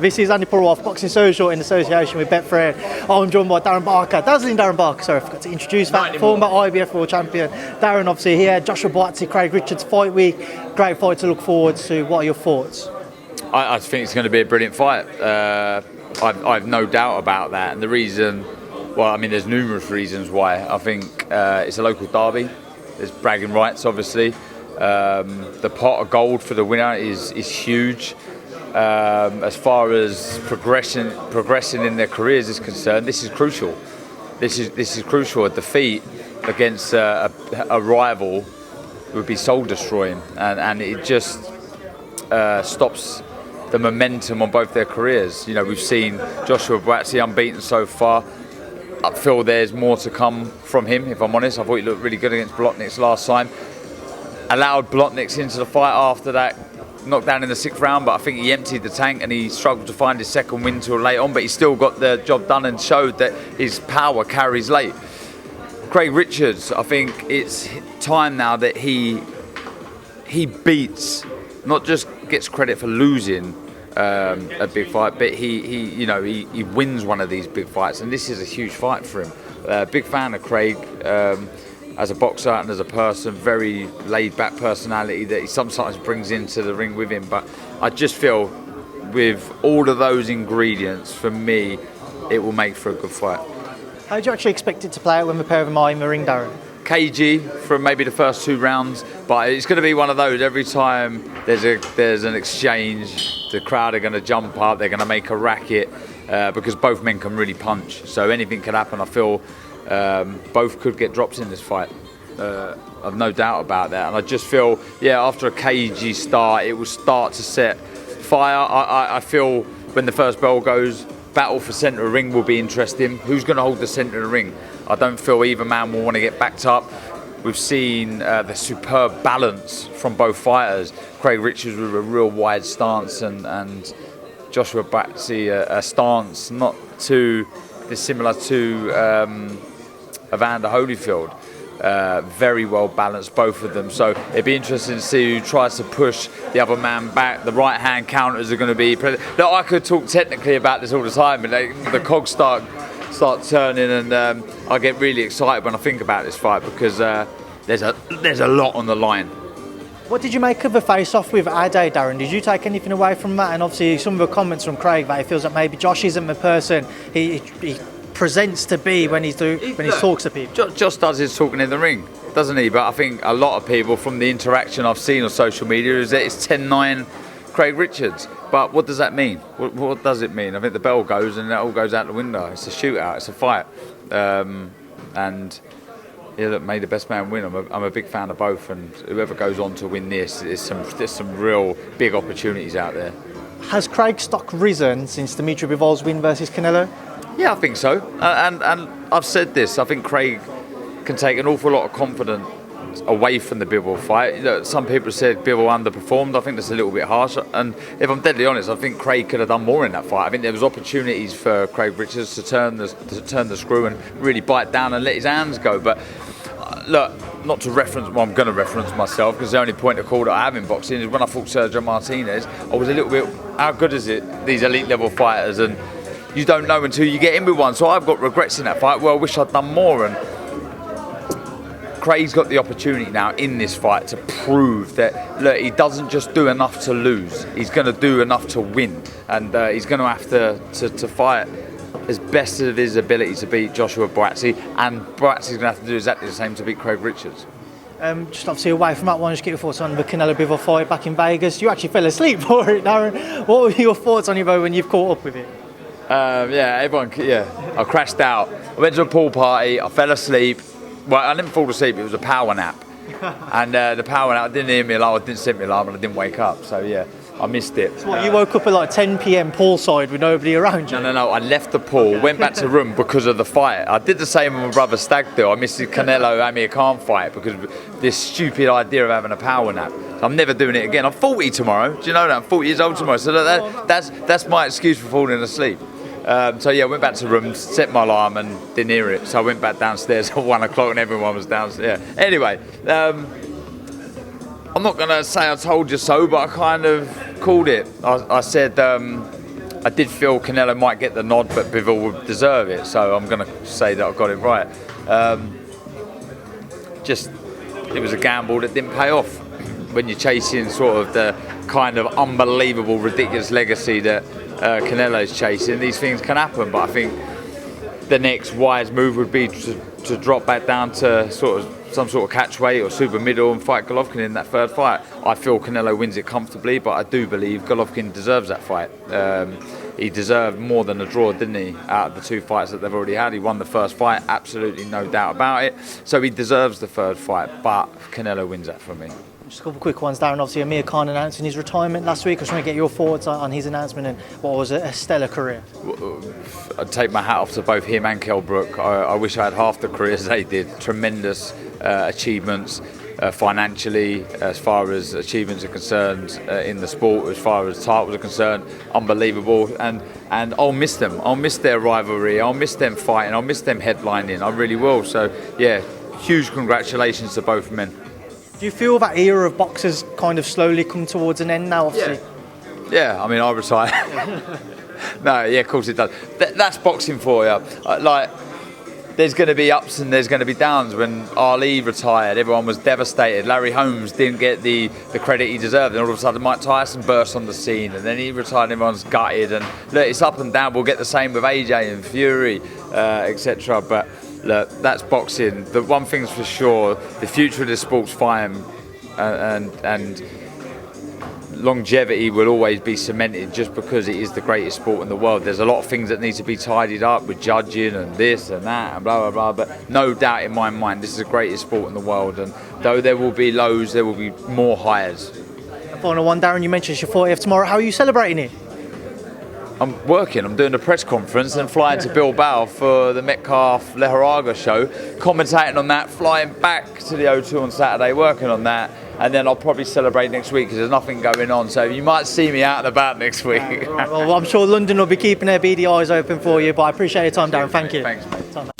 This is Andi Purewal, Boxing Social in association with Betfred. I'm joined by Darren Barker, dazzling Darren Barker, sorry I forgot to introduce that, former IBF World Champion. Darren obviously here, Joshua Buatsi, Craig Richards fight week, great fight to look forward to. What are your thoughts? I think it's going to be a brilliant fight. I've no doubt about that, and the reason, well, I mean, there's numerous reasons why. I think it's a local derby. There's bragging rights, obviously. The pot of gold for the winner is huge. As far as progressing in their careers is concerned, this is crucial. This is crucial. A defeat against a rival would be soul destroying, and it just stops the momentum on both their careers. You know, we've seen Joshua Buatsi unbeaten so far. I feel there's more to come from him, if I'm honest. I thought he looked really good against Blotniks last time. Allowed Blotniks into the fight after that knockdown in the 6th round, but I think he emptied the tank and he struggled to find his second win till late on, but he still got the job done and showed that his power carries late. Craig Richards, I think it's time now that he beats, not just gets credit for losing a big fight, but he wins one of these big fights, and this is a huge fight for him. Big fan of Craig as a boxer and as a person, very laid-back personality that he sometimes brings into the ring with him. But I just feel with all of those ingredients, for me, it will make for a good fight. How do you actually expect it to play out when the pair of them are in the ring, Darren? Cagey from maybe the first 2 rounds, but it's going to be one of those. Every time there's an exchange, the crowd are going to jump up, they're going to make a racket because both men can really punch. So anything can happen. I feel both could get drops in this fight. I've no doubt about that. And I just feel, after a cagey start, it will start to set fire. I feel when the first bell goes, battle for centre of ring will be interesting. Who's going to hold the centre of the ring? I don't feel either man will want to get backed up. We've seen the superb balance from both fighters. Craig Richards with a real wide stance and Joshua Buatsi a stance not too dissimilar to Evander Holyfield. Very well balanced, both of them. So it'd be interesting to see who tries to push the other man back. The right hand counters are going to be. Now, I could talk technically about this all the time, but the cogs start turning, and I get really excited when I think about this fight because there's a lot on the line. What did you make of the face-off with Andi, Darren? Did you take anything away from that? And obviously some of the comments from Craig that he feels that maybe Josh isn't the person he presents to be when he talks to people. Josh does his talking in the ring, doesn't he? But I think a lot of people, from the interaction I've seen on social media, is that it's 10-9 Craig Richards. But what does that mean? What does it mean? I think the bell goes and that all goes out the window. It's a shootout, it's a fight. And look, may the best man win. I'm a big fan of both, and whoever goes on to win this, there's some real big opportunities out there. Has Craig's stock risen since Dimitri Bivol's win versus Canelo? Yeah, I think so. And I've said this, I think Craig can take an awful lot of confidence away from the Bivol fight. You know, some people said Bivol underperformed. I think that's a little bit harsh. And if I'm deadly honest, I think Craig could have done more in that fight. I think there was opportunities for Craig Richards to turn the screw and really bite down and let his hands go. But look, not to reference, well, I'm going to reference myself because the only point of call that I have in boxing is when I fought Sergio Martinez, I was a little bit, how good is it, these elite level fighters, and you don't know until you get in with one. So I've got regrets in that fight. Well, I wish I'd done more. And Craig's got the opportunity now in this fight to prove that, look, he doesn't just do enough to lose. He's going to do enough to win. And he's going to have to fight as best of his ability to beat Joshua Buatsi. And Buatsi's going to have to do exactly the same to beat Craig Richards. Just obviously away from that one, just get your thoughts on the Canelo Bivol fight back in Vegas. You actually fell asleep for it, Darren. What were your thoughts on it when you've caught up with it? I crashed out. I went to a pool party, I fell asleep. Well, I didn't fall asleep, it was a power nap. And the power nap, I didn't hear me alarm, I didn't set me alarm, and I didn't wake up. So yeah, I missed it. So what, you woke up at like 10 p.m. poolside with nobody around you? No, I left the pool, went back to the room because of the fight. I did the same with my brother Stag Deal. I missed the Canelo Amir Khan fight because of this stupid idea of having a power nap. I'm never doing it again. I'm 40 tomorrow. Do you know that? I'm 40 years old tomorrow. So that's my excuse for falling asleep. I went back to the room, set my alarm and didn't hear it. So I went back downstairs at 1 o'clock and everyone was downstairs. Yeah. Anyway, I'm not going to say I told you so, but I kind of called it. I said I did feel Canelo might get the nod, but Bivol would deserve it. So I'm going to say that I got it right. It was a gamble that didn't pay off. When you're chasing sort of the kind of unbelievable, ridiculous legacy that Canelo's chasing, these things can happen. But I think the next wise move would be to drop back down to some sort of catch weight or super middle and fight Golovkin in that third fight. I feel Canelo wins it comfortably, but I do believe Golovkin deserves that fight. He deserved more than a draw, didn't he, out of the 2 fights that they've already had. He won the first fight, absolutely no doubt about it. So he deserves the third fight, but Canelo wins that for me. Just a couple of quick ones, Darren. Obviously, Amir Khan announcing his retirement last week. I just want to get your thoughts on his announcement and what was a stellar career. I'd take my hat off to both him and Kell Brook. I wish I had half the careers they did. Tremendous achievements financially, as far as achievements are concerned in the sport, as far as titles are concerned, unbelievable. And I'll miss them. I'll miss their rivalry. I'll miss them fighting. I'll miss them headlining. I really will. So, yeah, huge congratulations to both men. Do you feel that era of boxers kind of slowly come towards an end now, obviously? Yeah, I mean, I retire. No, yeah, of course it does. That's boxing for you. There's going to be ups and there's going to be downs. When Ali retired, everyone was devastated. Larry Holmes didn't get the credit he deserved, and all of a sudden Mike Tyson burst on the scene, and then he retired and everyone's gutted. And look, it's up and down. We'll get the same with AJ and Fury, etc. But look, that's boxing. The one thing's for sure, the future of this sport's fine, and longevity will always be cemented just because it is the greatest sport in the world. There's a lot of things that need to be tidied up with judging and this and that and blah, blah, blah. But no doubt in my mind, this is the greatest sport in the world. And though there will be lows, there will be more highs. Final one, Darren, you mentioned it's your 40th tomorrow. How are you celebrating it? I'm working. I'm doing a press conference and flying to Bilbao for the Metcalfe Leharaga show, commentating on that, flying back to the O2 on Saturday, working on that, and then I'll probably celebrate next week because there's nothing going on. So you might see me out and about next week. Well, I'm sure London will be keeping their beady eyes open for you, but I appreciate your time, Darren. Thank you. Thanks, mate.